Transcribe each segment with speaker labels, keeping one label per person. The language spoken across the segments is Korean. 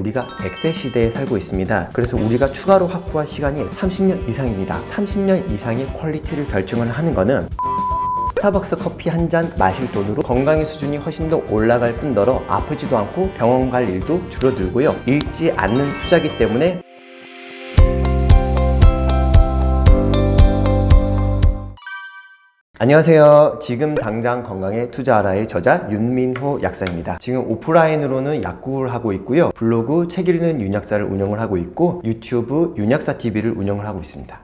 Speaker 1: 우리가 100세 시대에 살고 있습니다. 그래서 우리가 추가로 확보한 시간이 30년 이상입니다. 30년 이상의 퀄리티를 결정을 하는 거는 스타벅스 커피 한 잔 마실 돈으로 건강의 수준이 훨씬 더 올라갈 뿐더러 아프지도 않고 병원 갈 일도 줄어들고요. 잃지 않는 투자기 때문에 안녕하세요. 지금 당장 건강에 투자하라의 저자 윤민호 약사입니다. 지금 오프라인으로는 약국을 하고 있고요. 블로그 책 읽는 윤약사를 운영을 하고 있고 유튜브 윤약사 TV를 운영을 하고 있습니다.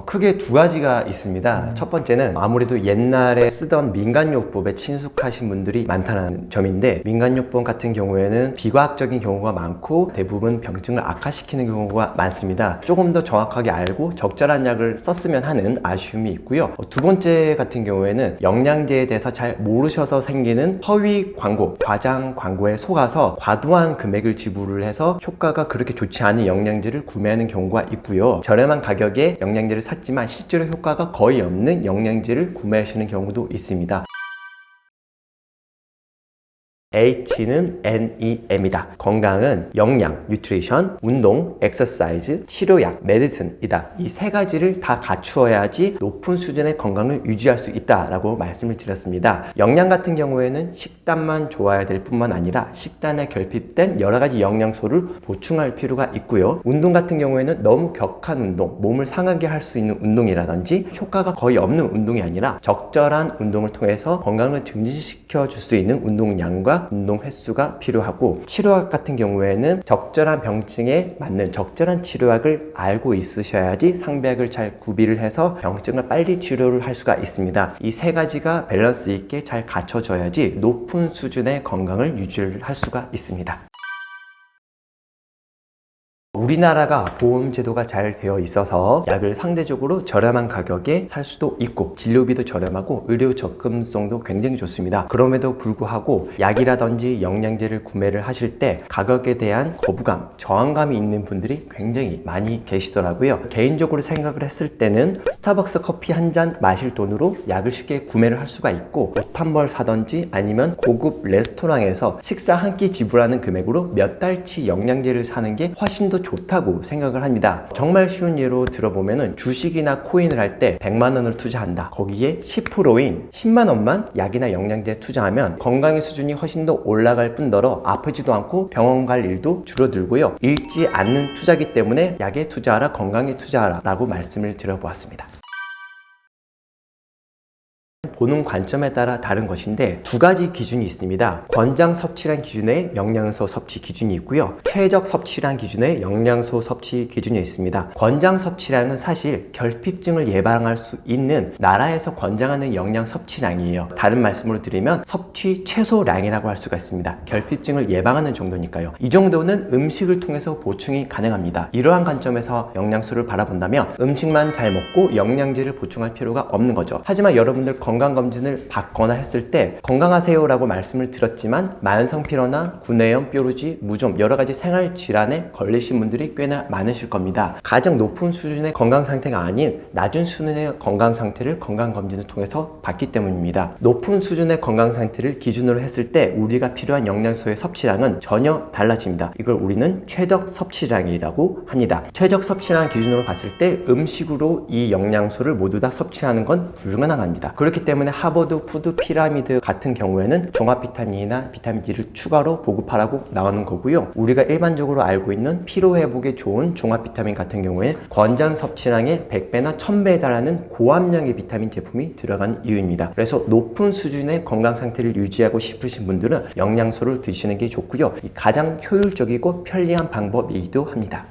Speaker 1: 크게 두 가지가 있습니다. 첫 번째는 아무래도 옛날에 쓰던 민간요법에 친숙하신 분들이 많다는 점인데, 민간요법 같은 경우에는 비과학적인 경우가 많고 대부분 병증을 악화시키는 경우가 많습니다. 조금 더 정확하게 알고 적절한 약을 썼으면 하는 아쉬움이 있고요. 두 번째 같은 경우에는 영양제에 대해서 잘 모르셔서 생기는 허위 광고, 과장 광고에 속아서 과도한 금액을 지불을 해서 효과가 그렇게 좋지 않은 영양제를 구매하는 경우가 있고요. 저렴한 가격에 영양제를 샀지만 실제로 효과가 거의 없는 영양제를 구매하시는 경우도 있습니다. H는 NEM이다. 건강은 영양, 뉴트리션, 운동, 엑서사이즈, 치료약, 메디슨이다. 이 세 가지를 다 갖추어야지 높은 수준의 건강을 유지할 수 있다라고 말씀을 드렸습니다. 영양 같은 경우에는 식단만 좋아야 될 뿐만 아니라 식단에 결핍된 여러 가지 영양소를 보충할 필요가 있고요. 운동 같은 경우에는 너무 격한 운동, 몸을 상하게 할 수 있는 운동이라든지 효과가 거의 없는 운동이 아니라 적절한 운동을 통해서 건강을 증진시켜 줄 수 있는 운동량과 운동 횟수가 필요하고, 치료약 같은 경우에는 적절한 병증에 맞는 적절한 치료약을 알고 있으셔야지 상비약을 잘 구비를 해서 병증을 빨리 치료를 할 수가 있습니다. 이 세 가지가 밸런스 있게 잘 갖춰져야지 높은 수준의 건강을 유지할 수가 있습니다. 우리나라가 보험 제도가 잘 되어 있어서 약을 상대적으로 저렴한 가격에 살 수도 있고 진료비도 저렴하고 의료 접근성도 굉장히 좋습니다. 그럼에도 불구하고 약이라든지 영양제를 구매를 하실 때 가격에 대한 거부감, 저항감이 있는 분들이 굉장히 많이 계시더라고요. 개인적으로 생각을 했을 때는 스타벅스 커피 한 잔 마실 돈으로 약을 쉽게 구매를 할 수가 있고, 스탄벌 사든지 아니면 고급 레스토랑에서 식사 한 끼 지불하는 금액으로 몇 달치 영양제를 사는 게 훨씬 더 좋다고 생각을 합니다. 정말 쉬운 예로 들어보면은 주식이나 코인을 할 때 100만 원을 투자한다. 거기에 10%인 10만 원만 약이나 영양제에 투자하면 건강의 수준이 훨씬 더 올라갈 뿐더러 아프지도 않고 병원 갈 일도 줄어들고요. 잃지 않는 투자기 때문에 약에 투자하라, 건강에 투자하라 라고 말씀을 드려보았습니다. 보는 관점에 따라 다른 것인데 두 가지 기준이 있습니다. 권장 섭취량 기준의 영양소 섭취 기준이 있고요. 최적 섭취량 기준의 영양소 섭취 기준이 있습니다. 권장 섭취량은 사실 결핍증을 예방할 수 있는 나라에서 권장하는 영양 섭취량이에요. 다른 말씀으로 드리면 섭취 최소량이라고 할 수가 있습니다. 결핍증을 예방하는 정도니까요. 이 정도는 음식을 통해서 보충이 가능합니다. 이러한 관점에서 영양소를 바라본다면 음식만 잘 먹고 영양제를 보충할 필요가 없는 거죠. 하지만 여러분들 건강검진을 받거나 했을 때 건강하세요 라고 말씀을 드렸지만 만성피로나 구내염, 뾰루지, 무좀 여러가지 생활질환에 걸리신 분들이 꽤나 많으실 겁니다. 가장 높은 수준의 건강상태가 아닌 낮은 수준의 건강상태를 건강검진을 통해서 봤기 때문입니다. 높은 수준의 건강상태를 기준으로 했을 때 우리가 필요한 영양소의 섭취량은 전혀 달라집니다. 이걸 우리는 최적 섭취량이라고 합니다. 최적 섭취량 기준으로 봤을 때 음식으로 이 영양소를 모두 다 섭취하는 건 불가능합니다. 그렇기 때문에 하버드 푸드 피라미드 같은 경우에는 종합 비타민이나 비타민 D를 추가로 보급하라고 나오는 거고요. 우리가 일반적으로 알고 있는 피로 회복에 좋은 종합 비타민 같은 경우에 권장 섭취량의 100배나 1000배에 달하는 고함량의 비타민 제품이 들어간 이유입니다. 그래서 높은 수준의 건강 상태를 유지하고 싶으신 분들은 영양소를 드시는 게 좋고요. 가장 효율적이고 편리한 방법이기도 합니다.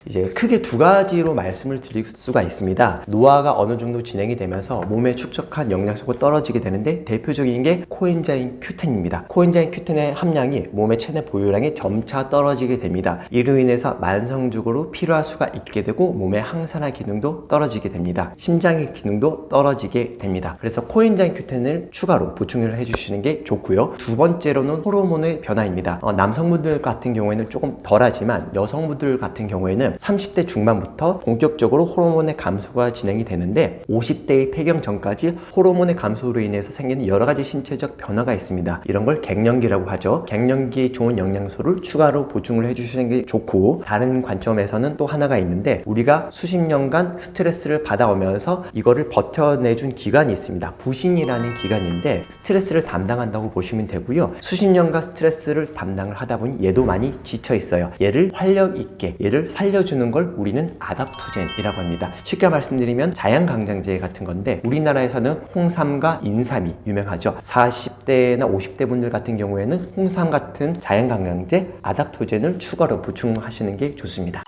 Speaker 1: 이제 크게 두 가지로 말씀을 드릴 수가 있습니다. 노화가 어느 정도 진행이 되면서 몸에 축적한 영양소가 떨어지게 되는데 대표적인 게 코엔자임 Q10입니다. 코엔자임 Q10의 함량이 몸의 체내 보유량이 점차 떨어지게 됩니다. 이로 인해서 만성적으로 피로할 수가 있게 되고 몸의 항산화 기능도 떨어지게 됩니다. 심장의 기능도 떨어지게 됩니다. 그래서 코엔자임 Q10을 추가로 보충을 해주시는 게 좋고요. 두 번째로는 호르몬의 변화입니다. 남성분들 같은 경우에는 조금 덜하지만 여성분들 같은 경우에는 30대 중반부터 본격적으로 호르몬의 감소가 진행이 되는데 50대의 폐경 전까지 호르몬의 감소로 인해서 생기는 여러 가지 신체적 변화가 있습니다. 이런 걸 갱년기라고 하죠. 갱년기에 좋은 영양소를 추가로 보충을 해주시는 게 좋고, 다른 관점에서는 또 하나가 있는데 우리가 수십 년간 스트레스를 받아오면서 이거를 버텨내준 기간이 있습니다. 부신이라는 기간인데 스트레스를 담당한다고 보시면 되고요. 수십 년간 스트레스를 담당을 하다 보니 얘도 많이 지쳐 있어요. 얘를 활력 있게, 얘를 살려주는 걸 우리는 아답토젠이라고 합니다. 쉽게 말씀드리면 자양강장제 같은 건데 우리나라에서는 홍삼과 인삼이 유명하죠. 40대나 50대 분들 같은 경우에는 홍삼 같은 자양강장제, 아답토젠을 추가로 보충하시는 게 좋습니다.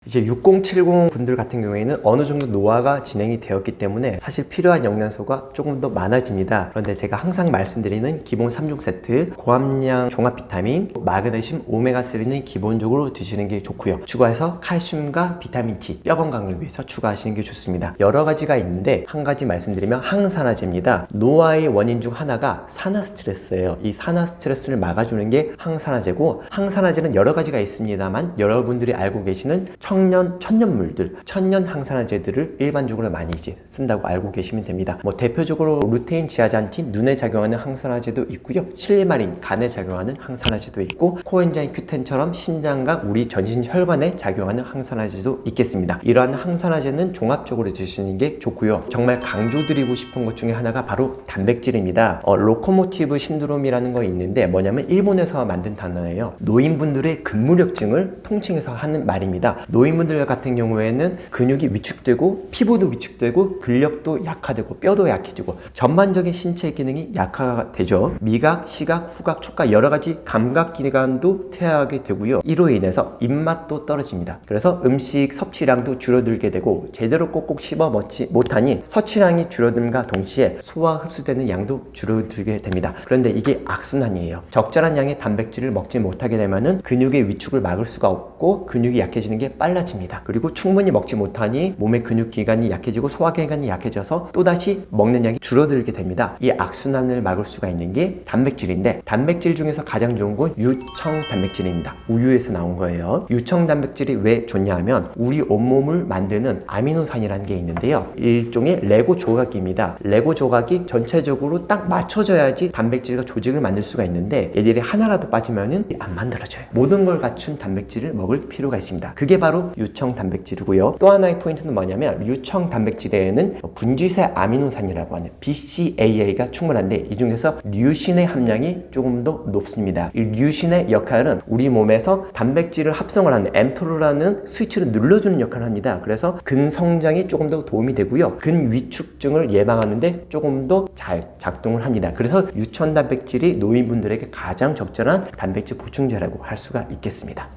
Speaker 1: 이제 6070 분들 같은 경우에는 어느 정도 노화가 진행이 되었기 때문에 사실 필요한 영양소가 조금 더 많아집니다. 그런데 제가 항상 말씀드리는 기본 3종 세트, 고함량 종합 비타민, 마그네슘, 오메가3는 기본적으로 드시는 게 좋고요. 추가해서 칼슘과 비타민 D, 뼈 건강을 위해서 추가하시는 게 좋습니다. 여러 가지가 있는데 한 가지 말씀드리면 항산화제입니다. 노화의 원인 중 하나가 산화 스트레스예요. 이 산화 스트레스를 막아주는 게 항산화제고, 항산화제는 여러 가지가 있습니다만 여러분들이 알고 계시는 천년물들, 천년 항산화제들을 일반적으로 많이 이제 쓴다고 알고 계시면 됩니다. 대표적으로 루테인 지아잔틴, 눈에 작용하는 항산화제도 있고요. 실리마린, 간에 작용하는 항산화제도 있고, 코엔자임 Q10처럼 신장과 우리 전신 혈관에 작용하는 항산화제도 있겠습니다. 이러한 항산화제는 종합적으로 드시는 게 좋고요. 정말 강조드리고 싶은 것 중에 하나가 바로 단백질입니다. 로코모티브 신드롬이라는 거 있는데 뭐냐면 일본에서 만든 단어예요. 노인분들의 근무력증을 통칭해서 하는 말입니다. 노인분들 같은 경우에는 근육이 위축되고 피부도 위축되고 근력도 약화되고 뼈도 약해지고 전반적인 신체 기능이 약화가 되죠. 미각, 시각, 후각, 촉각 여러 가지 감각 기관도 퇴화하게 되고요. 이로 인해서 입맛도 떨어집니다. 그래서 음식 섭취량도 줄어들게 되고 제대로 꼭꼭 씹어 먹지 못하니 섭취량이 줄어듦과 동시에 소화 흡수되는 양도 줄어들게 됩니다. 그런데 이게 악순환이에요. 적절한 양의 단백질을 먹지 못하게 되면은 근육의 위축을 막을 수가 없고 근육이 약해지는 게 빨라집니다. 그리고 충분히 먹지 못하니 몸의 근육기관이 약해지고 소화기관이 약해져서 또다시 먹는 양이 줄어들게 됩니다. 이 악순환을 막을 수가 있는 게 단백질인데, 단백질 중에서 가장 좋은 건 유청 단백질입니다. 우유에서 나온 거예요. 유청 단백질이 왜 좋냐 하면 우리 온몸을 만드는 아미노산이라는 게 있는데요. 일종의 레고 조각입니다. 레고 조각이 전체적으로 딱 맞춰져야지 단백질과 조직을 만들 수가 있는데 얘들이 하나라도 빠지면은 안 만들어져요. 모든 걸 갖춘 단백질을 먹을 필요가 있습니다. 그게 바로 유청 단백질이고요. 또 하나의 포인트는 뭐냐면 유청 단백질에는 분지세 아미노산이라고 하는 BCAA가 충분한데 이 중에서 류신의 함량이 조금 더 높습니다. 이 류신의 역할은 우리 몸에서 단백질을 합성을 하는 mTOR라는 스위치를 눌러주는 역할을 합니다. 그래서 근성장에 조금 더 도움이 되고요. 근위축증을 예방하는데 조금 더 잘 작동을 합니다. 그래서 유청 단백질이 노인분들에게 가장 적절한 단백질 보충제라고 할 수가 있겠습니다.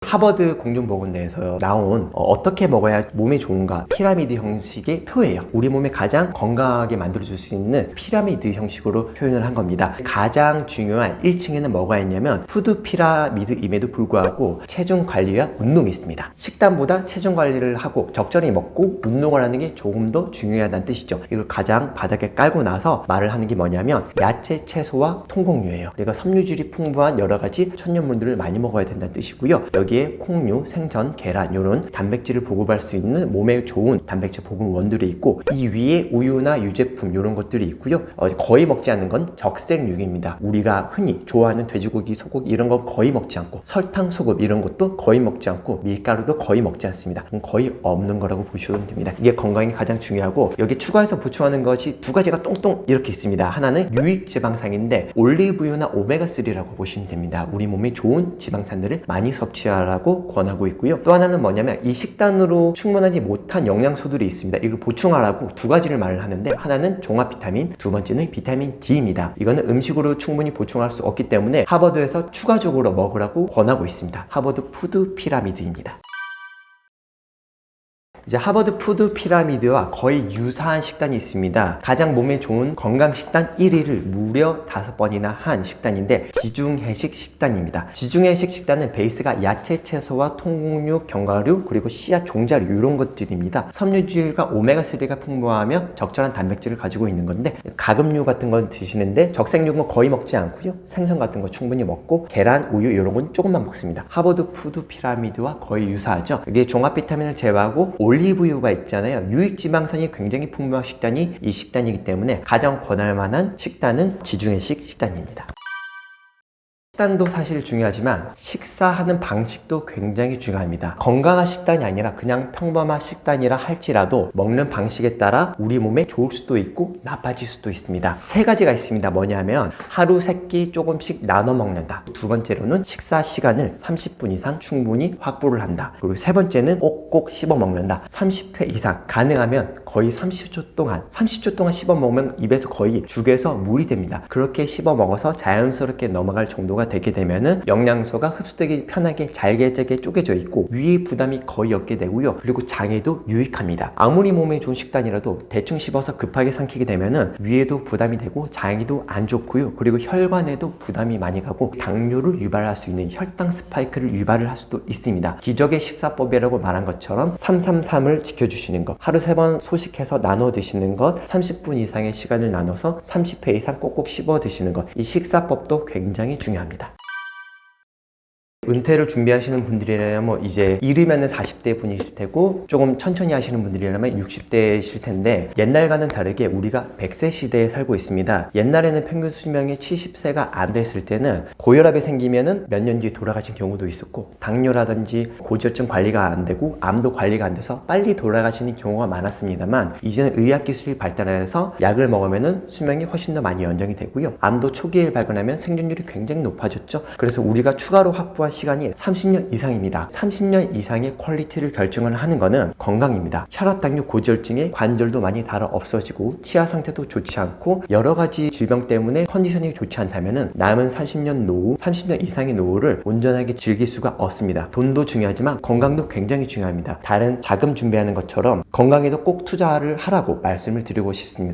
Speaker 1: 하버드 공정보건대에서 나온 어떻게 먹어야 몸에 좋은가 피라미드 형식의 표예요. 우리 몸에 가장 건강하게 만들어줄 수 있는 피라미드 형식으로 표현을 한 겁니다. 가장 중요한 1층에는 뭐가 있냐면 푸드 피라미드임에도 불구하고 체중 관리와 운동이 있습니다. 식단보다 체중 관리를 하고 적절히 먹고 운동을 하는 게 조금 더 중요하다는 뜻이죠. 이걸 가장 바닥에 깔고 나서 말을 하는 게 뭐냐면 야채, 채소와 통곡류예요. 그러니까 섬유질이 풍부한 여러 가지 천연물들을 많이 먹어야 된다는 뜻이고요. 여기에 콩류, 생선, 계란 이런 단백질을 보급할 수 있는 몸에 좋은 단백질 보급원들이 있고 이 위에 우유나 유제품 이런 것들이 있고요. 거의 먹지 않는 건 적색육입니다. 우리가 흔히 좋아하는 돼지고기, 소고기 이런 거 거의 먹지 않고 설탕, 소금 이런 것도 거의 먹지 않고 밀가루도 거의 먹지 않습니다. 거의 없는 거라고 보시면 됩니다. 이게 건강에 가장 중요하고 여기 추가해서 보충하는 것이 두 가지가 똥똥 이렇게 있습니다. 하나는 유익 지방산인데 올리브유나 오메가3라고 보시면 됩니다. 우리 몸에 좋은 지방산들을 많이 섭취하라고 권하고 있고요. 또 하나는 뭐냐면 이 식단으로 충분하지 못한 영양소들이 있습니다. 이걸 보충하라고 두 가지를 말을 하는데 하나는 종합 비타민, 두 번째는 비타민 D입니다. 이거는 음식으로 충분히 보충할 수 없기 때문에 하버드에서 추가적으로 먹으라고 권하고 있습니다. 하버드 푸드 피라미드입니다. 이제 하버드 푸드 피라미드와 거의 유사한 식단이 있습니다. 가장 몸에 좋은 건강 식단 1위를 무려 5번이나 한 식단인데 지중해식 식단입니다. 지중해식 식단은 베이스가 야채, 채소와 통곡류, 견과류, 그리고 씨앗, 종자류 이런 것들입니다. 섬유질과 오메가3가 풍부하며 적절한 단백질을 가지고 있는 건데 가금류 같은 건 드시는데 적색육은 거의 먹지 않고요. 생선 같은 거 충분히 먹고 계란, 우유 이런 건 조금만 먹습니다. 하버드 푸드 피라미드와 거의 유사하죠. 이게 종합 비타민을 제외하고 올리브유가 있잖아요. 유익지방산이 굉장히 풍부한 식단이 이 식단이기 때문에 가장 권할 만한 식단은 지중해식 식단입니다. 식단도 사실 중요하지만 식사하는 방식도 굉장히 중요합니다. 건강한 식단이 아니라 그냥 평범한 식단이라 할지라도 먹는 방식에 따라 우리 몸에 좋을 수도 있고 나빠질 수도 있습니다. 3가지가 있습니다. 뭐냐면 하루 3끼 조금씩 나눠 먹는다. 2번째로는 식사 시간을 30분 이상 충분히 확보를 한다. 그리고 3번째는 꼭꼭 씹어 먹는다. 30회 이상, 가능하면 거의 30초 동안 씹어 먹으면 입에서 거의 죽에서 물이 됩니다. 그렇게 씹어 먹어서 자연스럽게 넘어갈 정도가 되게 되면은 영양소가 흡수되기 편하게 잘게 쪼개져 있고 위에 부담이 거의 없게 되고요. 그리고 장에도 유익합니다. 아무리 몸에 좋은 식단이라도 대충 씹어서 급하게 삼키게 되면은 위에도 부담이 되고 장에도 안 좋고요. 그리고 혈관에도 부담이 많이 가고 당뇨를 유발할 수 있는 혈당 스파이크를 유발을 할 수도 있습니다. 기적의 식사법이라고 말한 것처럼 333을 지켜주시는 것, 하루 3번 소식해서 나눠 드시는 것, 30분 이상의 시간을 나눠서 30회 이상 꼭꼭 씹어 드시는 것, 이 식사법도 굉장히 중요합니다. 은퇴를 준비하시는 분들이라면 이제 이르면은 40대 분이실 테고 조금 천천히 하시는 분들이라면 60대이실 텐데 옛날과는 다르게 우리가 100세 시대에 살고 있습니다. 옛날에는 평균 수명이 70세가 안 됐을 때는 고혈압이 생기면은 몇 년 뒤에 돌아가신 경우도 있었고 당뇨라든지 고지혈증 관리가 안 되고 암도 관리가 안 돼서 빨리 돌아가시는 경우가 많았습니다만 이제는 의학기술이 발달해서 약을 먹으면은 수명이 훨씬 더 많이 연장이 되고요. 암도 초기에 발견하면 생존율이 굉장히 높아졌죠. 그래서 우리가 추가로 확보한 시간이 30년 이상입니다. 30년 이상의 퀄리티를 결정을 하는 거는 건강입니다. 혈압, 당뇨, 고지혈증에 관절도 많이 닳아 없어지고 치아 상태도 좋지 않고 여러 가지 질병 때문에 컨디션이 좋지 않다면은 남은 30년 이상의 노후를 온전하게 즐길 수가 없습니다. 돈도 중요하지만 건강도 굉장히 중요합니다. 다른 자금 준비하는 것처럼 건강에도 꼭 투자를 하라고 말씀을 드리고 싶습니다.